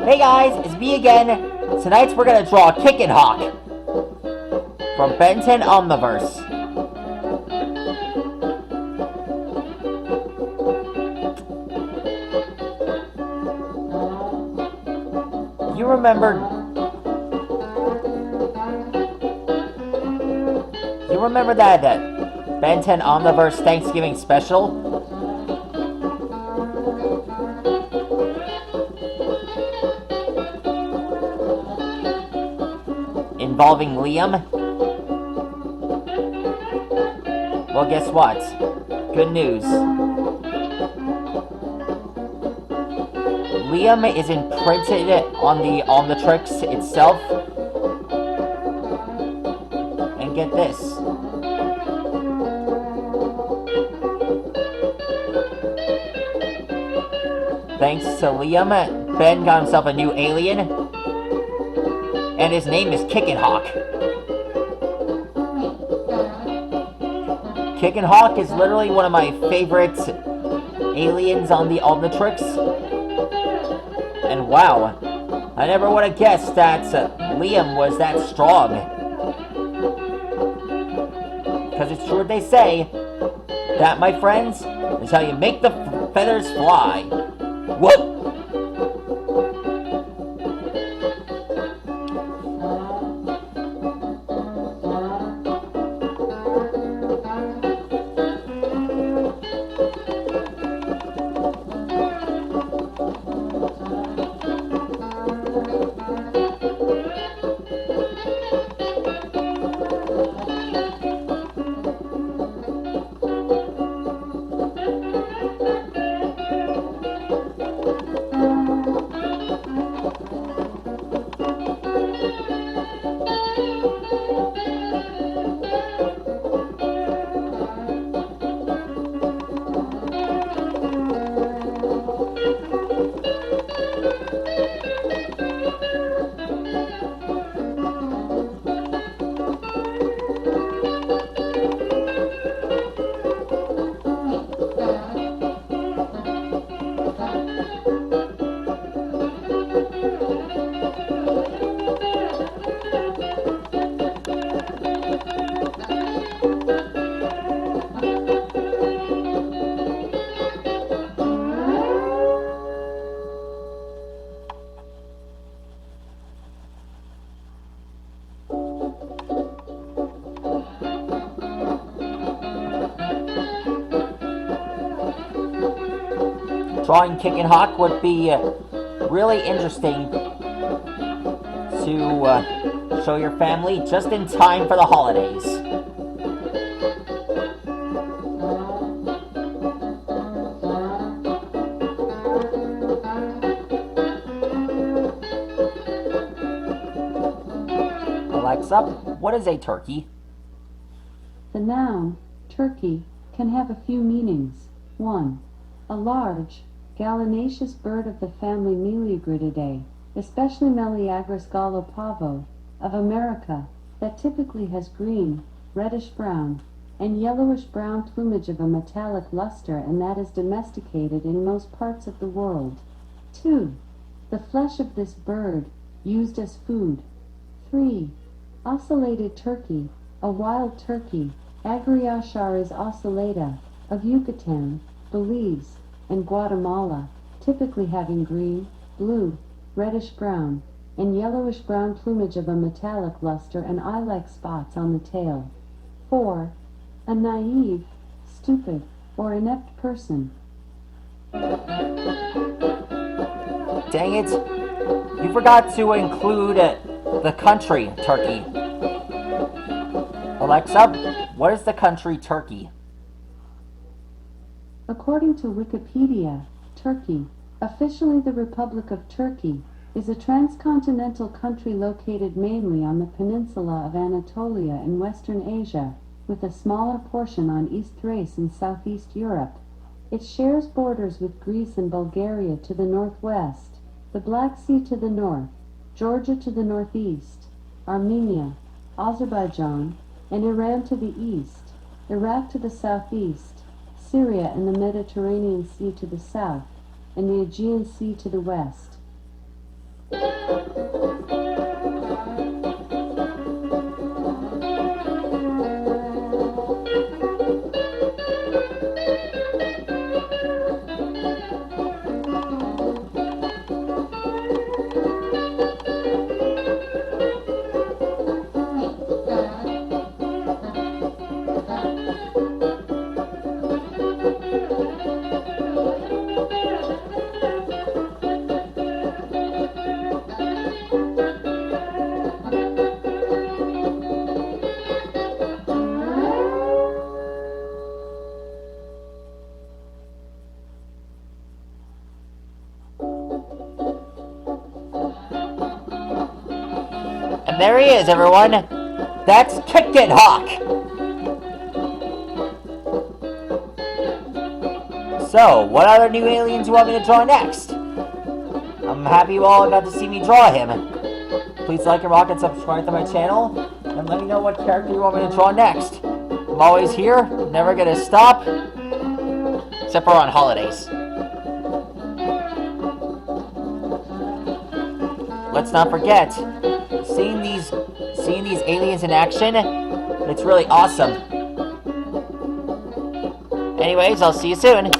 Hey guys, it's me again. Tonight we're gonna draw Kickenhawk from Ben 10 Omniverse. You remember that Ben 10 Omniverse Thanksgiving special? Involving Liam? Well, guess what? Good news. Liam is imprinted on the Omnitrix itself. And get this. Thanks to Liam, Ben got himself a new alien. And his name is Kickenhawk. Kickenhawk is literally one of my favorite aliens on the Omnitrix. And wow, I never would have guessed that Liam was that strong. Because it's true what they say. That, my friends, is how you make the feathers fly. Whoop! Drawing Kickenhawk would be really interesting to show your family just in time for the holidays. Alexa, what is a turkey? The noun, turkey, can have a few meanings. 1. A large, gallinaceous bird of the family Meleagrididae, especially Meleagris gallopavo, of America, that typically has green, reddish-brown, and yellowish-brown plumage of a metallic luster and that is domesticated in most parts of the world. 2. The flesh of this bird, used as food. 3. Ocellated turkey, a wild turkey, Agriacharis ocellata, of Yucatan, Belize, and Guatemala, typically having green, blue, reddish-brown, and yellowish-brown plumage of a metallic luster and eye-like spots on the tail. 4. A naive, stupid, or inept person. Dang it! You forgot to include the country, Turkey. Alexa, what is the country, Turkey? According to Wikipedia, Turkey, officially the Republic of Turkey, is a transcontinental country located mainly on the peninsula of Anatolia in Western Asia, with a smaller portion on East Thrace in Southeast Europe. It shares borders with Greece and Bulgaria to the northwest, the Black Sea to the north, Georgia to the northeast, Armenia, Azerbaijan, and Iran to the east, Iraq to the southeast, Syria and the Mediterranean Sea to the south, and the Aegean Sea to the west. There he is, everyone. That's Kickenhawk. So, what other new aliens you want me to draw next? I'm happy you all got to see me draw him. Please like and rock and subscribe to my channel, and let me know what character you want me to draw next. I'm always here, never gonna stop, except for on holidays. Let's not forget, seeing these aliens in action, it's really awesome. Anyways, I'll see you soon.